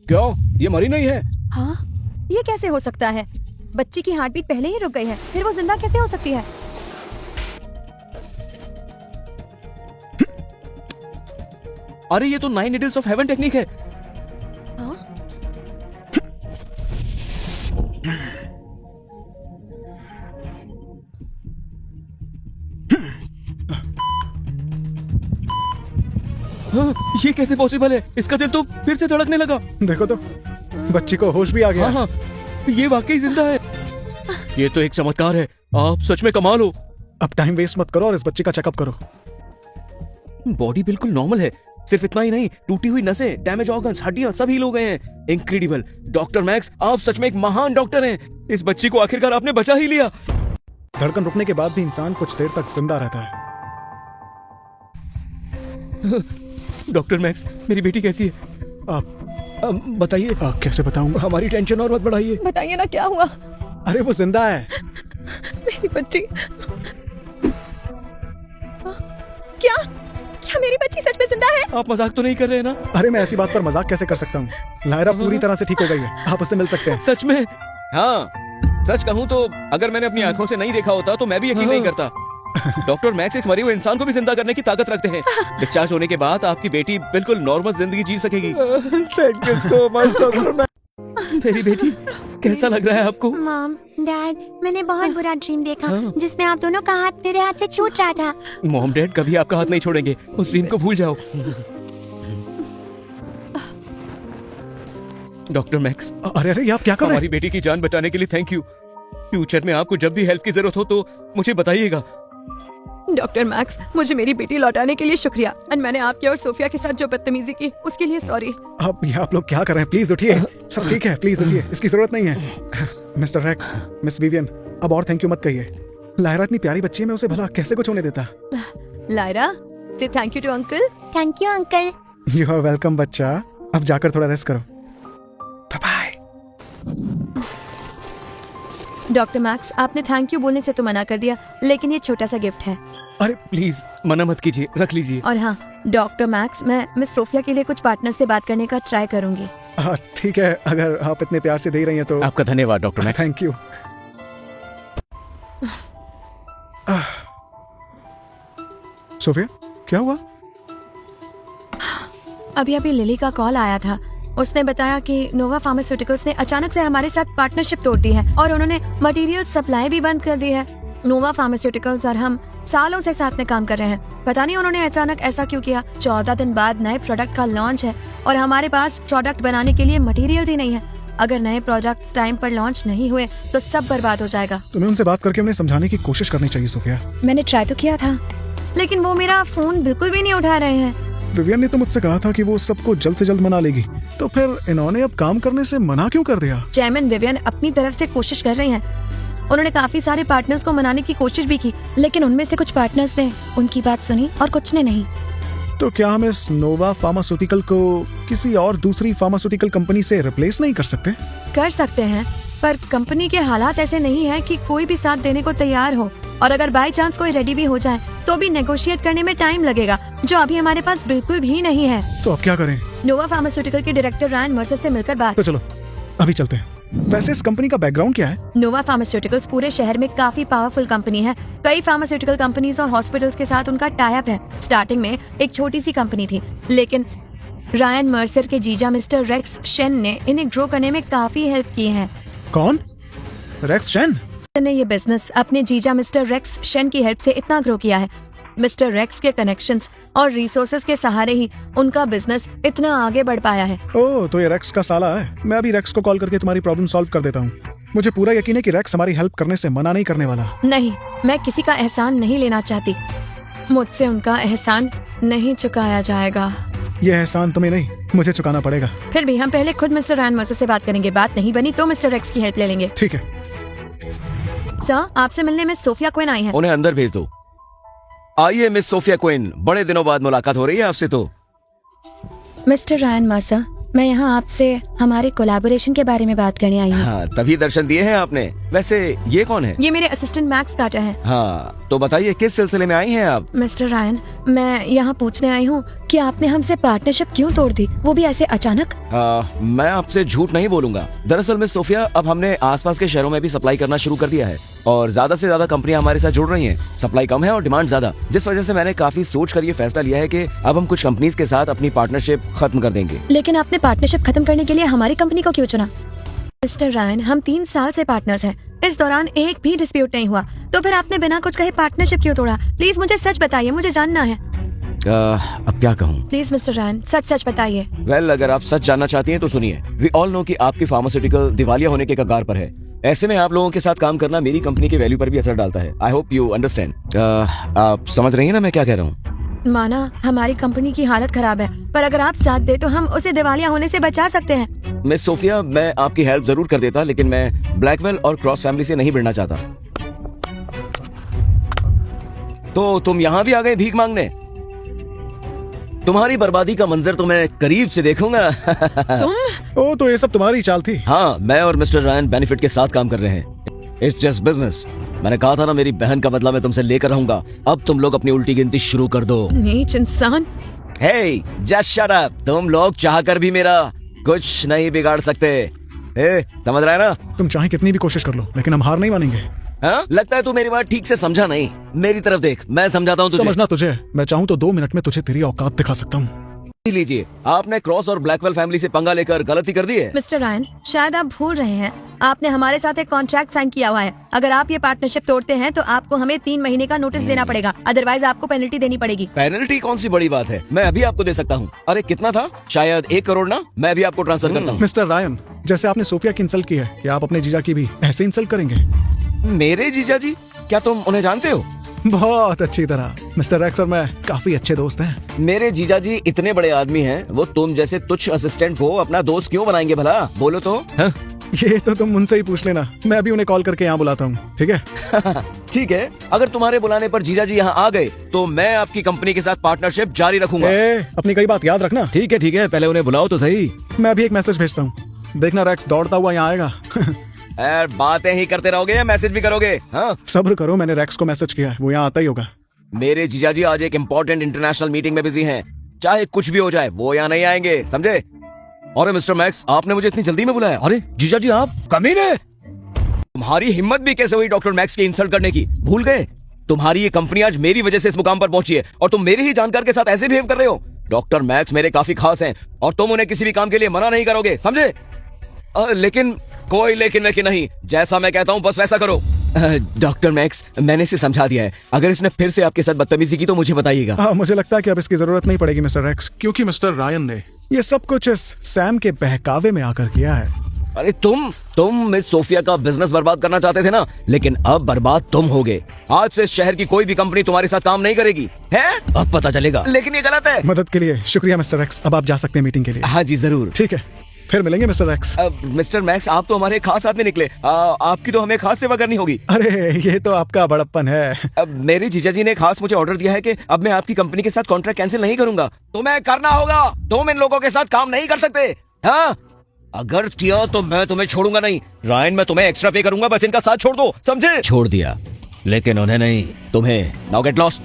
क्या ये मरी नहीं है? हाँ, ये कैसे हो सकता है? बच्ची की हार्ट बीट पहले ही रुक गई है, फिर वो जिंदा कैसे हो सकती है? अरे ये तो 9 नीडल्स ऑफ हेवन टेक्निक है। हाँ? हाँ, ये कैसे पॉसिबल है? इसका दिल तो फिर से धड़कने लगा। देखो तो, बच्ची को होश भी आ गया। हाँ, ये वाकई जिंदा है। ये तो एक चमत्कार है। आप सच में कमाल हो। अब टाइम वेस्ट मत करो और इस बच्ची का चेकअप करो। बॉडी बिल्कुल नॉर्मल है। सिर्फ इतना ही नहीं, टूटी हुई नसें, डैमेज ऑर्गन्स, हड्डियां सब हील हो गए हैं। इनक्रेडिबल। डॉक्टर मैक्स, आप सच में एक महान डॉक्टर हैं। इस बच्ची को आखिरकार आपने बचा ही लिया। धड़कन रुकने के बाद भी इंसान कुछ देर तक जिंदा रहता है। डॉक्टर मैक्स, मेरी बेटी कैसी है? आप बताइए। कैसे बताऊंगा? हमारी टेंशन और मत बढ़ाइए। बताइए ना, क्या हुआ? अरे वो जिंदा है। मेरी बच्ची। क्या क्या मेरी बच्ची सच में जिंदा है? आप मजाक तो नहीं कर रहे हैं ना? अरे मैं ऐसी बात पर मजाक कैसे कर सकता हूँ? लायरा पूरी तरह से ठीक हो गई है। आप उससे मिल सकते हैं। सच में? हाँ, सच कहूँ तो अगर मैंने अपनी आंखों से नहीं देखा होता तो मैं भी यकीन नहीं करता। डॉक्टर मैक्स इस मरे हुए इंसान को भी जिंदा करने की ताकत रखते हैं। डिस्चार्ज होने के बाद आपकी बेटी बिल्कुल नॉर्मल जिंदगी जी सकेगी। Thank you so much doctor max. मेरी बेटी, कैसा लग रहा है आपको? मॉम, डैड, मैंने बहुत बुरा ड्रीम देखा हाँ। जिसमें आप दोनों का हाथ मेरे हाथ से छूट रहा था। मॉम डैड कभी आपका हाथ नहीं छोड़ेंगे। उस ड्रीम को भूल जाओ। डॉक्टर मैक्स, अरे अरे, ये आप क्या कर रहे हमारी बेटी की जान बचाने के लिए थैंक यू। फ्यूचर में आपको जब भी हेल्प की जरूरत हो तो मुझे बताइएगा। डॉक्टर मैक्स, मुझे मेरी बेटी लौटाने के लिए शुक्रिया। और मैंने आपके और सोफिया के साथ जो बदतमीजी की उसके लिए सॉरी। हैं? आप लोग क्या कर रहे हैं? प्लीज उठिए। सब ठीक है, प्लीज उठिए। इसकी जरूरत नहीं है। मिस्टर रेक्स, मिस विवियन, अब और थैंक यू मत कहिए। लायरा इतनी प्यारी बच्ची है, मैं उसे भला कैसे कुछ होने देता? Lyra, say thank you to uncle. Thank you uncle. You are welcome बच्चा। अब जाकर थोड़ा रेस्ट करो। Bye bye. डॉक्टर मैक्स, आपने थैंक यू बोलने से तो मना कर दिया, लेकिन ये छोटा सा गिफ्ट है। अरे प्लीज मना मत कीजिए, रख लीजिए। और हाँ डॉक्टर मैक्स, मैं मिस सोफिया के लिए कुछ पार्टनर से बात करने का ट्राई करूंगी। ठीक है, अगर आप इतने प्यार से दे रही हैं तो। आपका धन्यवाद doctor Max. Thank you. Sophia, क्या हुआ? अभी अभी लिली का कॉल आया था। उसने बताया कि नोवा फार्मास्यूटिकल्स ने अचानक से हमारे साथ पार्टनरशिप तोड़ दी है और उन्होंने मटेरियल सप्लाई भी बंद कर दी है। नोवा फार्मास्यूटिकल्स और हम सालों से साथ में काम कर रहे हैं। पता नहीं उन्होंने अचानक ऐसा क्यों किया। 14 दिन बाद नए प्रोडक्ट का लॉन्च है और हमारे पास प्रोडक्ट बनाने के लिए मटेरियल ही नहीं है। अगर नए प्रोडक्ट टाइम पर लॉन्च नहीं हुए तो सब बर्बाद हो जाएगा। तुम्हें उनसे बात करके उन्हें समझाने की कोशिश करनी चाहिए सोफिया। मैंने ट्राई तो किया था, लेकिन वो मेरा फोन बिल्कुल भी नहीं उठा रहे हैं। विवियन ने तो मुझसे कहा था कि वो सबको जल्द से जल्द मना लेगी, तो फिर इन्होंने अब काम करने से मना क्यों कर दिया? चेयरमैन विवियन अपनी तरफ से कोशिश कर रही हैं। उन्होंने काफी सारे पार्टनर्स को मनाने की कोशिश भी की, लेकिन उनमें से कुछ पार्टनर्स ने उनकी बात सुनी और कुछ ने नहीं। तो क्या हम इस नोवा फार्मास्यूटिकल को किसी और दूसरी फार्मास्यूटिकल कंपनी से रिप्लेस नहीं कर सकते? कर सकते हैं, पर कंपनी के हालात ऐसे नहीं है कि कोई भी साथ देने को तैयार हो। और अगर बाय चांस कोई रेडी भी हो जाए तो भी नेगोशिएट करने में टाइम लगेगा, जो अभी हमारे पास बिल्कुल भी नहीं है। तो अब क्या करें? नोवा फार्मास्यूटिकल के डायरेक्टर रायन मर्सर से मिलकर बात। तो चलो अभी चलते हैं। वैसे इस कंपनी का बैकग्राउंड क्या है? नोवा फार्मास्यूटिकल्स पूरे शहर में काफी पावरफुल कंपनी है। कई फार्मास्यूटिकल कंपनीज और हॉस्पिटल्स के साथ उनका टाई अप है। स्टार्टिंग में एक छोटी सी कंपनी थी, लेकिन रायन मर्सर के जीजा मिस्टर रेक्स शेन ने इन्हें ग्रो करने में काफी हेल्प की है। कौन? रेक्स शेन ने ये बिजनेस अपने जीजा मिस्टर रेक्स शेन की हेल्प से इतना ग्रो किया है। मिस्टर रेक्स के कनेक्शंस और रिसोर्सेज के सहारे ही उनका बिजनेस इतना आगे बढ़ पाया है। ओह, तो ये रेक्स का साला है। मैं अभी रेक्स को कॉल करके तुम्हारी प्रॉब्लम सॉल्व कर देता हूँ। मुझे पूरा यकीन है कि रेक्स हमारी हेल्प करने से मना नहीं करने वाला। नहीं, मैं किसी का एहसान नहीं लेना चाहती। मुझसे उनका एहसान नहीं चुकाया जाएगा। ये एहसान तुम्हें नहीं, मुझे चुकाना पड़ेगा। फिर भी हम पहले खुद मिस्टर रायन मर्सर से बात करेंगे। बात नहीं बनी तो मिस्टर रेक्स की हेल्प ले लेंगे। ठीक है। सर, आपसे मिलने में सोफिया क्वीन आई है। उन्हें अंदर भेज दो। आइए मिस सोफिया क्वीन, बड़े दिनों बाद मुलाकात हो रही है आपसे। तो मिस्टर रायन मर्सर, मैं यहाँ आपसे हमारे कोलैबोरेशन के बारे में बात करने आई हूँ। हाँ, तभी दर्शन दिए हैं आपने। वैसे ये कौन है? ये मेरे असिस्टेंट मैक्स कार्टर हैं। हाँ, तो बताइए किस सिलसिले में आई हैं आप? मिस्टर रायन, मैं यहाँ पूछने आई हूँ कि आपने हमसे पार्टनरशिप क्यों तोड़ दी, वो भी ऐसे अचानक। मैं आपसे झूठ नहीं बोलूंगा। दरअसल मिस सोफिया, अब हमने आसपास के शहरों में भी सप्लाई करना शुरू कर दिया है और ज्यादा से ज्यादा कंपनियां हमारे साथ जुड़ रही हैं। सप्लाई कम है और डिमांड ज्यादा, जिस वजह से मैंने काफी सोच कर ये फैसला लिया है कि अब हम कुछ कंपनीज के साथ अपनी पार्टनरशिप खत्म कर देंगे। लेकिन आपने पार्टनरशिप खत्म करने के लिए हमारी कंपनी को क्यों चुना? मिस्टर रायन, हम 3 साल से पार्टनर्स हैं। इस दौरान एक भी डिस्प्यूट नहीं हुआ, तो फिर आपने बिना कुछ कहे पार्टनरशिप क्यों तोड़ा? प्लीज मुझे सच बताइए, मुझे जानना है। अब क्या कहूँ? प्लीज मिस्टर रायन, सच सच बताइए। वेल, अगर आप सच जानना चाहती हैं तो सुनिए। वी ऑल नो कि आपकी फार्मास्यूटिकल दिवालिया होने के कगार पर है। ऐसे में आप लोगों के साथ काम करना मेरी कंपनी के वैल्यू पर भी असर डालता है। I hope you understand. आप समझ रही हैं ना मैं क्या कह रहा हूँ? माना हमारी कंपनी की हालत खराब है, पर अगर आप साथ दे तो हम उसे दिवालिया होने से बचा सकते हैं। मिस सोफिया, मैं आपकी हेल्प जरूर कर देता, लेकिन मैं ब्लैकवेल और क्रॉस फैमिली से नहीं भिड़ना चाहता। तो तुम यहाँ भी आ गए भीख मांगने? तुम्हारी बर्बादी का मंजर तो मैं करीब से देखूंगा। ओ, तो ये सब तुम्हारी चाल थी। हाँ, मैं और मिस्टर रायन बेनिफिट के साथ काम कर रहे हैं। It's just business. मैंने कहा था ना, मेरी बहन का बदला मैं तुमसे लेकर रहूंगा। अब तुम लोग अपनी उल्टी गिनती शुरू कर दो। नीच इंसान। हे, जस्ट शट अप। तुम लोग चाहकर भी मेरा कुछ नहीं बिगाड़ सकते। समझ रहा है ना? तुम चाहे कितनी भी कोशिश कर लो, लेकिन हम हार नहीं मानेंगे। हाँ? लगता है तू मेरी बात ठीक से समझा नहीं। मेरी तरफ देख, मैं समझाता हूँ तुझे। समझना तुझे, मैं चाहूँ तो 2 मिनट में तुझे तेरी औकात दिखा सकता हूँ। लीजिए, आपने क्रॉस और ब्लैकवेल फैमिली से पंगा लेकर गलती कर दी है। मिस्टर रायन, शायद आप भूल रहे हैं, आपने हमारे साथ एक कॉन्ट्रैक्ट साइन किया हुआ है। अगर आप ये पार्टनरशिप तोड़ते हैं तो आपको हमें 3 महीने का नोटिस देना पड़ेगा, अदरवाइज आपको पेनल्टी देनी पड़ेगी। पेनल्टी कौन सी बड़ी बात है, मैं अभी आपको दे सकता हूँ। अरे कितना था? शायद 1 करोड़ ना? मैं अभी आपको ट्रांसफर करता हूँ। मिस्टर रायन, जैसे आपने सोफिया की इंसल्ट की है, क्या आप अपने जीजा की भी ऐसे इंसल्ट करेंगे? मेरे जीजा जी? क्या तुम उन्हें जानते हो? बहुत अच्छी तरह। मिस्टर रैक्स और मैं काफी अच्छे दोस्त हैं। मेरे जीजा जी इतने बड़े आदमी हैं, वो तुम जैसे तुच्छ असिस्टेंट को अपना दोस्त क्यों बनाएंगे भला? बोलो तो। हाँ? ये तो तुम उनसे ही पूछ लेना, मैं अभी उन्हें कॉल करके यहाँ बुलाता हूँ, ठीक है? ठीक है, अगर तुम्हारे बुलाने पर जीजा जी यहाँ आ गए तो मैं आपकी कंपनी के साथ पार्टनरशिप जारी रखूंगा। अपनी कई बात याद रखना। ठीक है, पहले उन्हें बुलाओ तो सही। मैं अभी एक मैसेज भेजता हूँ, देखना रैक्स दौड़ता हुआ यहाँ आएगा। यार, बातें ही करते रहोगे या मैसेज भी करोगे? हाँ? सब्र करो, मैंने रैक्स को मैसेज किया है, वो यहाँ आता ही होगा। मेरे जीजा जी आज एक इम्पोर्टेंट इंटरनेशनल मीटिंग में बिजी हैं। चाहे कुछ भी हो जाए, वो यहाँ नहीं आएंगे, समझे? अरे मिस्टर मैक्स, आपने मुझे इतनी जल्दी में बुलाया? अरे जीजा जी, आप कमीने! तुम्हारी हिम्मत भी कैसे हुई डॉक्टर मैक्स की इंसल्ट करने की? भूल गए? तुम्हारी ये कंपनी आज मेरी वजह से इस मुकाम पर पहुंची है और तुम मेरे ही जानकार के साथ ऐसे बिहेव कर रहे हो। डॉक्टर मैक्स मेरे काफी खास हैं और तुम उन्हें किसी भी काम के लिए मना नहीं करोगे, समझे? लेकिन कोई लेकिन नहीं, जैसा मैं कहता हूँ बस वैसा करो। डॉक्टर मैक्स, मैंने इसे समझा दिया है। अगर इसने फिर से आपके साथ बदतमीजी की तो मुझे बताइएगा। हाँ, मुझे लगता है कि अब इसकी जरूरत नहीं पड़ेगी मिस्टर रैक्स, क्योंकि मिस्टर रायन ने ये सब कुछ इस सैम के बहकावे में आकर किया है। अरे तुम मिस सोफिया का बिजनेस बर्बाद करना चाहते थे ना, लेकिन अब बर्बाद तुम होगे। आज से इस शहर की कोई भी कंपनी तुम्हारे साथ काम नहीं करेगी, है? अब पता चलेगा। लेकिन ये गलत है। मदद के लिए शुक्रिया मिस्टर रैक्स, अब आप जा सकते हैं मीटिंग के लिए। हाँ जी, जरूर। ठीक है, फिर मिलेंगे मिस्टर रैक्स। मिस्टर मैक्स, आप तो हमारे खास आदमी निकले। आपकी तो हमें खास सेवा करनी होगी। अरे ये तो आपका बड़प्पन है। मेरे जीजा जी ने खास मुझे ऑर्डर दिया है कि अब मैं आपकी कंपनी के साथ कॉन्ट्रैक्ट कैंसिल नहीं करूंगा। तुम्हें करना होगा, तुम इन लोगों के साथ काम नहीं कर सकते। हाँ, अगर किया तो मैं तुम्हें छोड़ूंगा नहीं। रायन, मैं तुम्हें एक्स्ट्रा पे करूंगा, बस इनका साथ छोड़ दो, समझे? छोड़ दिया, लेकिन उन्हें नहीं, तुम्हें। Now get lost.